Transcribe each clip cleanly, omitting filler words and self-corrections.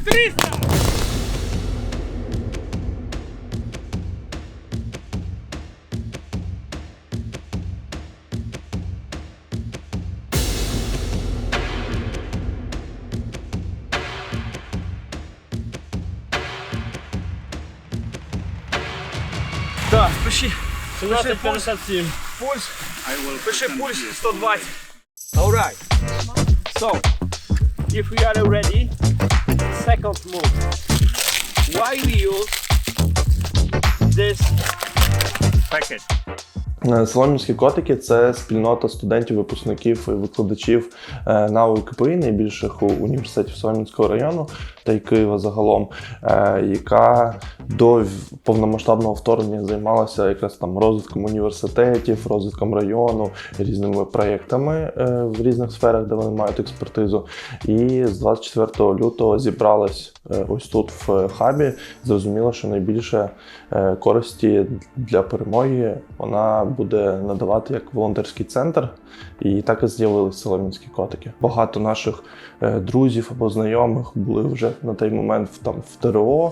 Так, 300! Так, пиши. 17:57. Пульс. Пиши пульс 120. Alright. So, if we are ready, second move. Why we use this package? Солом'янські котики – це спільнота студентів, випускників і викладачів НАУ КПІ, найбільших університетів Солом'янського району та й Києва загалом, яка до повномасштабного вторгнення займалася якраз там розвитком університетів, розвитком району, різними проєктами в різних сферах, де вони мають експертизу. І з 24 лютого зібралась ось тут в хабі. Зрозуміло, що найбільше користі для перемоги вона буде надавати як волонтерський центр, і так і з'явилися солом'янські котики. Багато наших друзів або знайомих були вже на той момент в ТРО,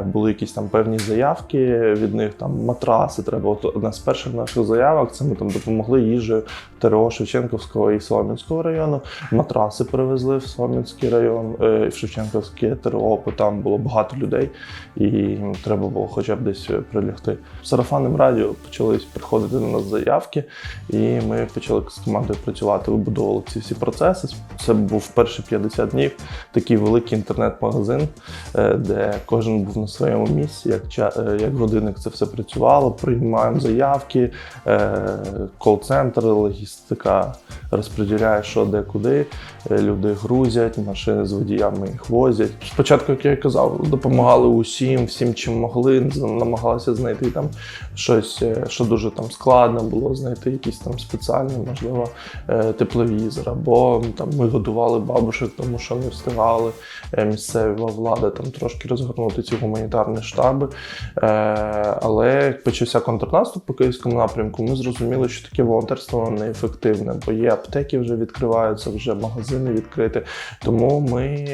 були якісь там певні заявки від них, там матраси треба. От одна з перших наших заявок, це ми там допомогли їжею ТРО Шевченківського і Солом'янського району, матраси привезли в Солом'янський район, в Шевченківське ТРО, бо там було багато людей і їм треба було хоча б десь прилягти. Сарафанним радіо почали приходити на нас заявки, і ми почали з командою працювати, вибудовували ці всі процеси. Це був перші 50 днів такий великий інтернет-магазин, де кожен був на своєму місці, як годинник це все працювало, приймаємо заявки, кол-центр, логістика розподіляє, що де куди, люди грузять, машини з водіями їх возять. Спочатку, як я казав, допомагали всім, чим могли, намагалися знайти там щось, що дуже там складно було, знайти якісь там спеціальні, можливо, тепловізор, або там ми годували бабушек, тому що не встигали місцева влада там трошки розгорнути ці гуманітарні штаби. Але як почався контрнаступ по Київському напрямку, ми зрозуміли, що таке волонтерство неефективне, бо є аптеки вже відкриваються, вже магазини відкриті. Тому ми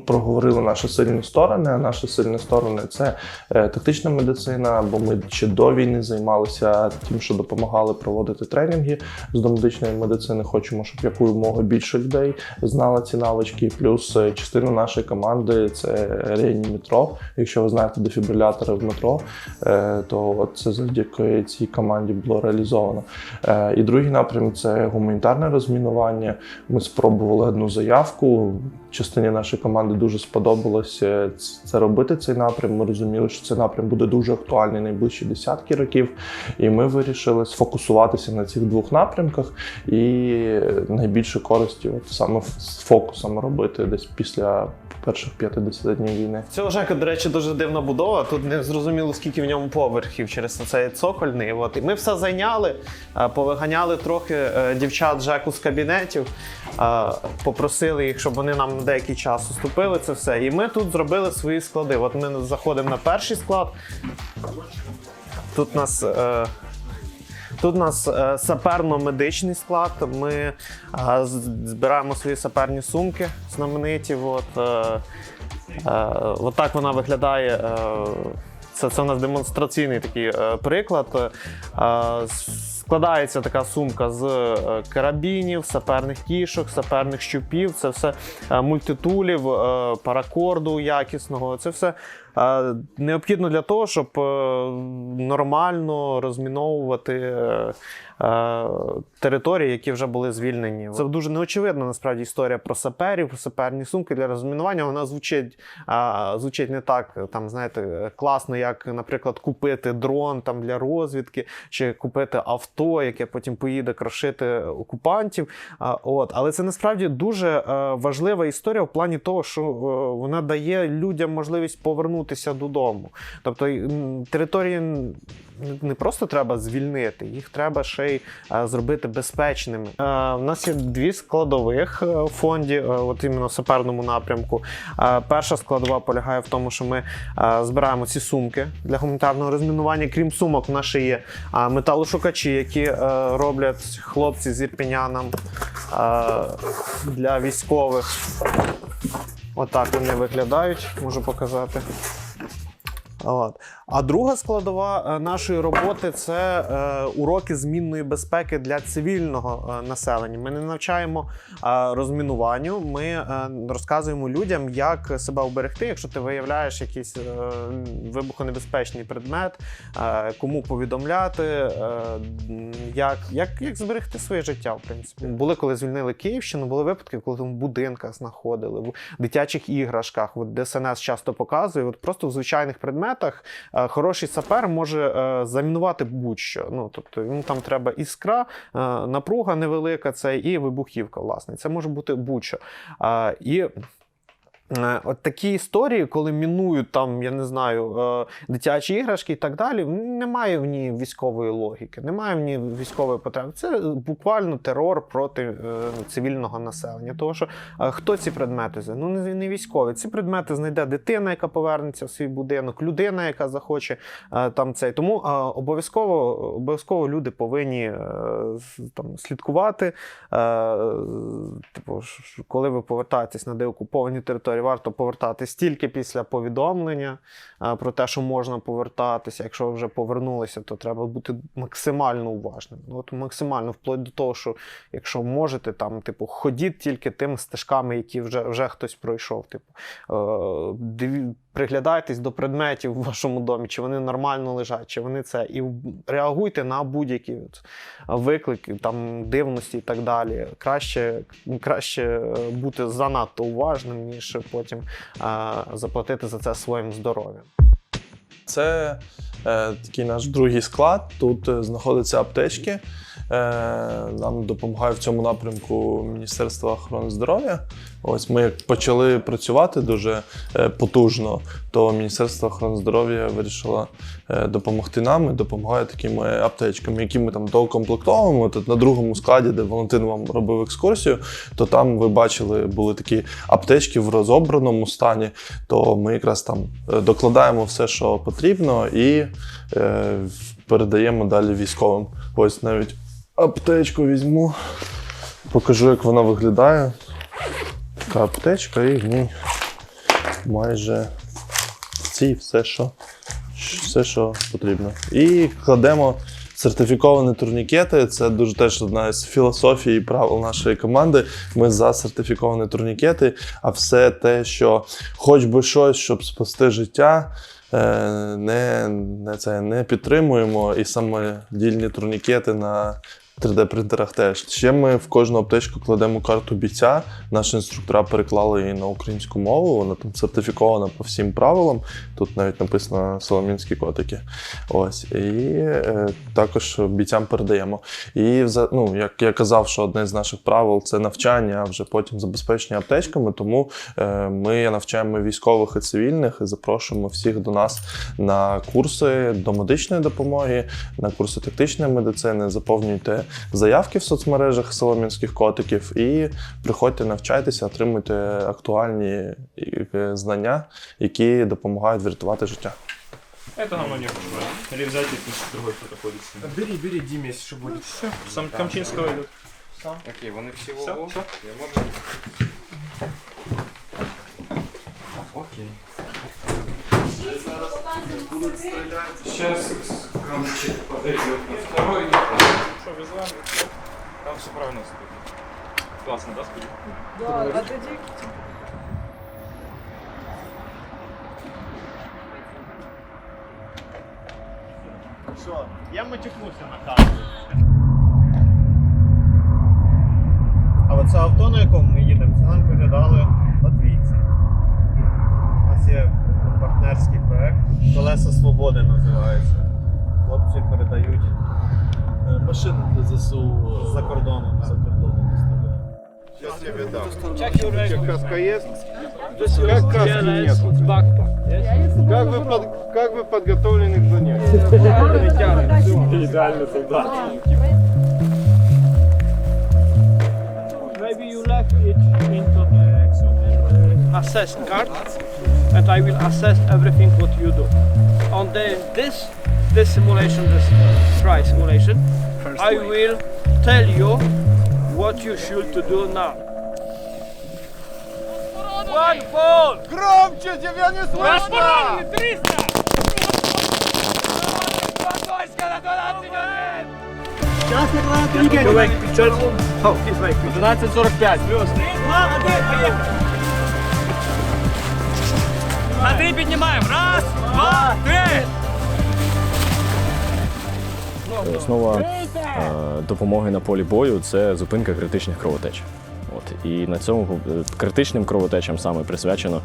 проговорили наші сильні сторони, а наші сильні сторони – це тактична медицина, бо ми ще до війни займалися тим, що допомагали проводити тренінги з домедичної медицини. Хочемо, щоб якомога більше людей знали ці навички. Плюс частина нашої команди – це реаніматор. Якщо ви знаєте дефібрилятори в метро, то це завдяки цій команді було реалізовано. І другий напрям – це гуманітарне розмінування. Ми спробували одну заявку. Частині нашої команди дуже сподобалося це робити, цей напрям. Ми розуміли, що цей напрям буде дуже актуальний найближчі десятки років. І ми вирішили сфокусуватися на цих двох напрямках і найбільше користі саме з фокусом робити десь після перших 50 днів війни. Цього ЖЕКа, до речі, дуже дивна будова. Тут не зрозуміло, скільки в ньому поверхів через цей цокольний. І ми все зайняли, повиганяли трохи дівчат ЖЕКу з кабінетів, попросили їх, щоб вони нам на деякий час уступили це все. І ми тут зробили свої склади. От ми заходимо на перший склад. Тут у нас саперно-медичний склад. Ми збираємо свої саперні сумки знамениті. От так вона виглядає. Це у нас демонстраційний такий приклад. Складається така сумка з карабінів, саперних кішок, саперних щупів, це все мультитулів, паракорду якісного. Це все необхідно для того, щоб нормально розміновувати території, які вже були звільнені. Це дуже неочевидна, насправді, історія про саперів, про саперні сумки для розмінування. Вона звучить не так, там, знаєте, класно, як, наприклад, купити дрон там, для розвідки, чи купити авто, яке потім поїде крошити окупантів. Але це, насправді, дуже важлива історія в плані того, що вона дає людям можливість повернутися додому. Тобто території не просто треба звільнити, їх треба ще й зробити безпечними. У нас є дві складових в фонді, от іменно в саперному напрямку. Перша складова полягає в тому, що ми збираємо ці сумки для гуманітарного розмінування. Крім сумок, в нас ще є металошукачі, які роблять хлопці з Ірпеня нам для військових. Отак вони виглядають, можу показати. От. А друга складова нашої роботи – це уроки змінної безпеки для цивільного населення. Ми не навчаємо розмінуванню, ми розказуємо людям, як себе уберегти, якщо ти виявляєш якийсь вибухонебезпечний предмет, кому повідомляти, як зберегти своє життя, в принципі. Були, коли звільнили Київщину, були випадки, коли там в будинках знаходили, в дитячих іграшках, от ДСНС часто показує, от просто в звичайних предметах хороший сапер може замінувати будь-що. Ну, тобто йому там треба іскра, напруга невелика, це і вибухівка, власне. Це може бути будь-що. І от такі історії, коли мінують там, я не знаю, дитячі іграшки і так далі, немає в ній військової логіки, немає в ній військової потреби. Це буквально терор проти цивільного населення. Тому що хто ці предмети знайде? Ну, не військові. Ці предмети знайде дитина, яка повернеться в свій будинок, людина, яка захоче там цей. Тому обов'язково люди повинні там слідкувати. Типу, коли ви повертаєтесь на деокуповані території, варто повертатись тільки після повідомлення про те, що можна повертатися. Якщо ви вже повернулися, то треба бути максимально уважним. От максимально, вплоть до того, що якщо можете, там, типу, ходіть тільки тими стежками, які вже хтось пройшов. Типу, приглядайтесь до предметів в вашому домі, чи вони нормально лежать, чи вони це. І реагуйте на будь-які виклики, там, дивності і так далі. Краще бути занадто уважним, ніж потім заплатити за це своїм здоров'ям. Це такий наш другий склад. Тут знаходяться аптечки. Нам допомагає в цьому напрямку Міністерство охорони здоров'я. Ось ми як почали працювати дуже потужно, то Міністерство охорони здоров'я вирішило допомогти нам і допомагає такими аптечками, які ми там доукомплектовуємо. Тут на другому складі, де Валентин вам робив екскурсію, то там ви бачили, були такі аптечки в розобраному стані, то ми якраз там докладаємо все, що потрібно, і передаємо далі військовим. Ось навіть аптечку візьму, покажу, як вона виглядає. Така аптечка, і в ній майже в цій все, що потрібно. І кладемо сертифіковані турнікети. Це дуже теж одна з філософій і правил нашої команди. Ми за сертифіковані турнікети, а все те, що хоч би щось, щоб спасти життя, не підтримуємо, і саме дільні турнікети на 3D-принтерах теж. Ще ми в кожну аптечку кладемо карту бійця. Наші інструктора переклали її на українську мову, вона там сертифікована по всім правилам. Тут навіть написано «Солом'янські котики». Ось. І також бійцям передаємо. І, ну, як я казав, що одне з наших правил – це навчання, а вже потім забезпечення аптечками. Тому ми навчаємо військових і цивільних і запрошуємо всіх до нас на курси до медичної допомоги, на курси тактичної медицини. Заповнюйте заявки в соцмережах Солом'янських котиків і приходьте, навчайтеся, отримуйте актуальні знання, які допомагають врятувати життя. Это нам не нужно. Или взять, если другой кто-то ходится. Бери, Дима, если что будет. Все, сам Камчинского идут. Окей, вони всього. Все, все. Я можу. Окей. Сейчас Камчик подойдет на второй. Что, визуально? Там все правильно стоит. Классно, да, спили? Да, отойди. Що, я матюкнувся на камеру. А оце авто, на якому ми їдемо, це нам передали латвійці. У нас є партнерський проект «Колеса свободи» називається. Хлопці передають Машини для ЗСУ за кордоном. за кордоном. Сейчас тебе дам. Check your record. Каска есть? This is Как каски GLS нету? backpack. Yes? Как вы подготовлены к занятию? Идеально солдат. Maybe you left it into the assess card, and I will assess everything what you do. On this simulation, this try simulation, I will tell you what you should to do now. One fall! Громче, тебя не слышно! Wait, pictures. Oh, he's like 11:45. Андрій, піднімаємо. Раз, два, три. Основа допомоги на полі бою це зупинка критичних кровотеч. От. І на цьому критичним кровотечам саме присвячено,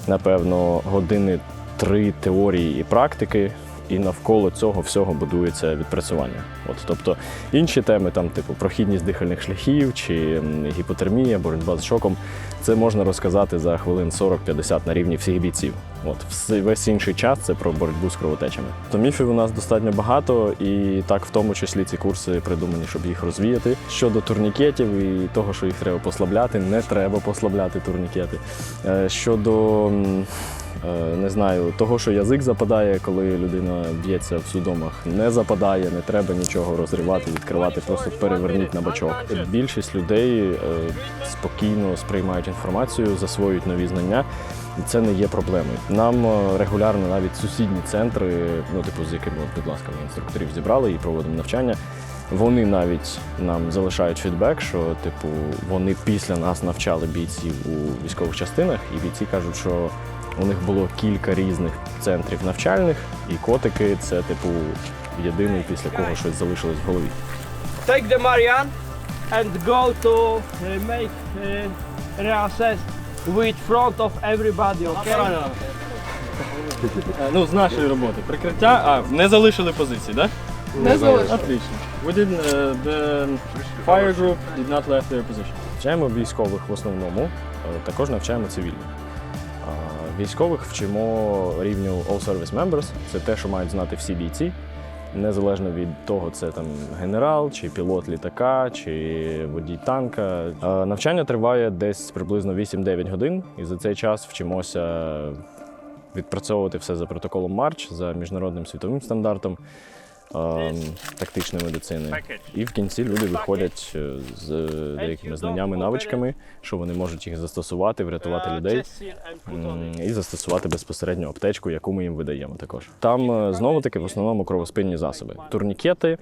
напевно, години 3 теорії і практики, і навколо цього всього будується відпрацювання. От. Тобто інші теми, там, типу прохідність дихальних шляхів чи гіпотермія, боротьба з шоком, це можна розказати за хвилин 40-50 на рівні всіх бійців. От. Весь інший час це про боротьбу з кровотечами. То міфів у нас достатньо багато, і так в тому числі ці курси придумані, щоб їх розвіяти. Щодо турнікетів і того, що їх треба послабляти, не треба послабляти турнікети. Щодо не знаю, того, що язик западає, коли людина б'ється в судомах, не западає, не треба нічого розривати, відкривати, просто переверніть на бочок. Більшість людей спокійно сприймають інформацію, засвоюють нові знання, і це не є проблемою. Нам регулярно навіть сусідні центри, ну, типу, з якими, будь ласка, ми інструкторів зібрали і проводимо навчання, вони навіть нам залишають фідбек, що типу вони після нас навчали бійців у військових частинах, і бійці кажуть, що у них було кілька різних центрів навчальних, і котики – це, типу, єдиний, після кого щось залишилось в голові. Take the Marianne and go to make reassess with front of everybody, okay? Ну, з нашої роботи. Прикриття, не залишили позиції, так? Не залишили. Отлично. We didn't, the fire group did not left their position. Навчаємо військових в основному, також навчаємо цивільних. Військових вчимо рівню All Service Members, це те, що мають знати всі бійці, незалежно від того, це там генерал, чи пілот літака, чи водій танка. Навчання триває десь приблизно 8-9 годин, і за цей час вчимося відпрацьовувати все за протоколом Марч, за міжнародним світовим стандартом тактичної медицини. І в кінці люди виходять з деякими знаннями, навичками, що вони можуть їх застосувати, врятувати людей і застосувати безпосередньо аптечку, яку ми їм видаємо також. Там знову-таки в основному кровоспинні засоби. Турнікети,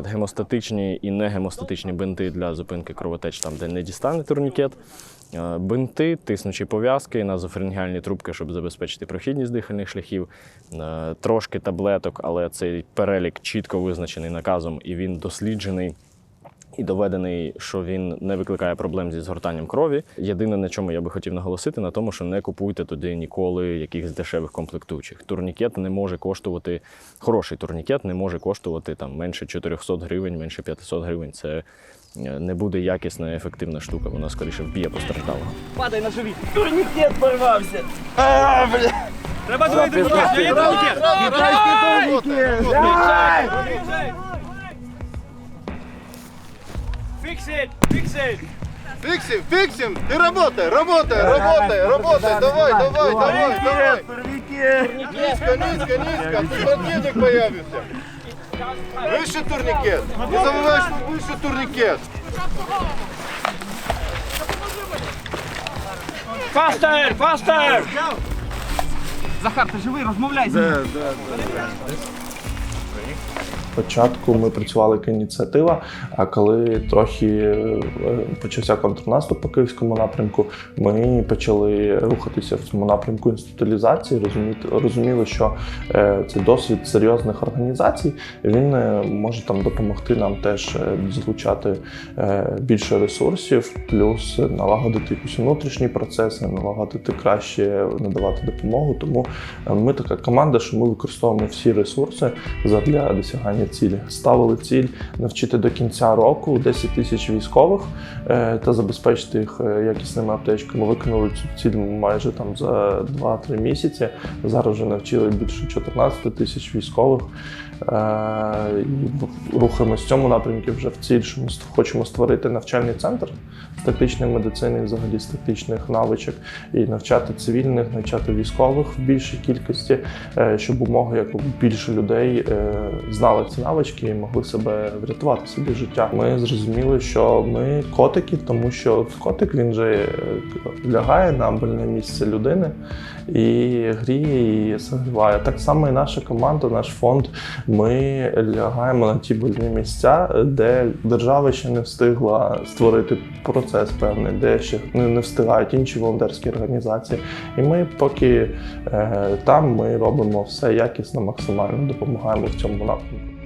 гемостатичні і негемостатичні бинти для зупинки кровотеч там, де не дістане турнікет, бинти, тиснучі пов'язки, назофарингеальні трубки, щоб забезпечити прохідність дихальних шляхів, трошки таблеток, але цей перелік чітко визначений наказом, і він досліджений і доведений, що він не викликає проблем зі згортанням крові. Єдине, на чому я би хотів наголосити, на тому, що не купуйте туди ніколи якихось дешевих комплектуючих. Турнікет не може коштувати, хороший турнікет не може коштувати там менше 400 гривень, менше 500 гривень. Це не буде якісна, ефективна штука, вона скоріше вб'є постраждалого. Падай на живіт. Турнікет порвався. Треба другий турнікет. Є турнікет. Fix it, fix it. Фиксим, фиксим! Ты работай, работай, работай, работай! Давай, давай, давай, давай! Низко, низко, низко! Тут противник появится! Выше турникет! Не забывай, что выше турникет! Faster, faster. Захар, ти живий, розмовляй. Спочатку ми працювали як ініціатива, а коли трохи почався контрнаступ по київському напрямку, ми почали рухатися в цьому напрямку інституалізації, розуміли, що це досвід серйозних організацій, він може там допомогти нам теж залучати більше ресурсів, плюс налагодити якісь внутрішні процеси, налагодити краще, надавати допомогу. Тому ми така команда, що ми використовуємо всі ресурси задля досягання цілі. Ставили ціль навчити до кінця року 10 тисяч військових та забезпечити їх якісними аптечками. Виконали цю ціль майже там за 2-3 місяці. Зараз вже навчили більше 14 тисяч військових. І рухаємось в цьому напрямку вже в ціль, що ми хочемо створити навчальний центр з тактичної медицини, взагалі з тактичних навичок, і навчати цивільних, навчати військових в більшій кількості, щоб умоги як більше людей знали ці навички і могли себе врятувати собі життя. Ми зрозуміли, що ми котики, тому що котик він же лягає на больне місце людини і гріє і согріває. Так само і наша команда, наш фонд. Ми лягаємо на ті больні місця, де держава ще не встигла створити процес певний, де ще не встигають інші волонтерські організації. І ми поки там ми робимо все якісно, максимально допомагаємо в цьому напрямку.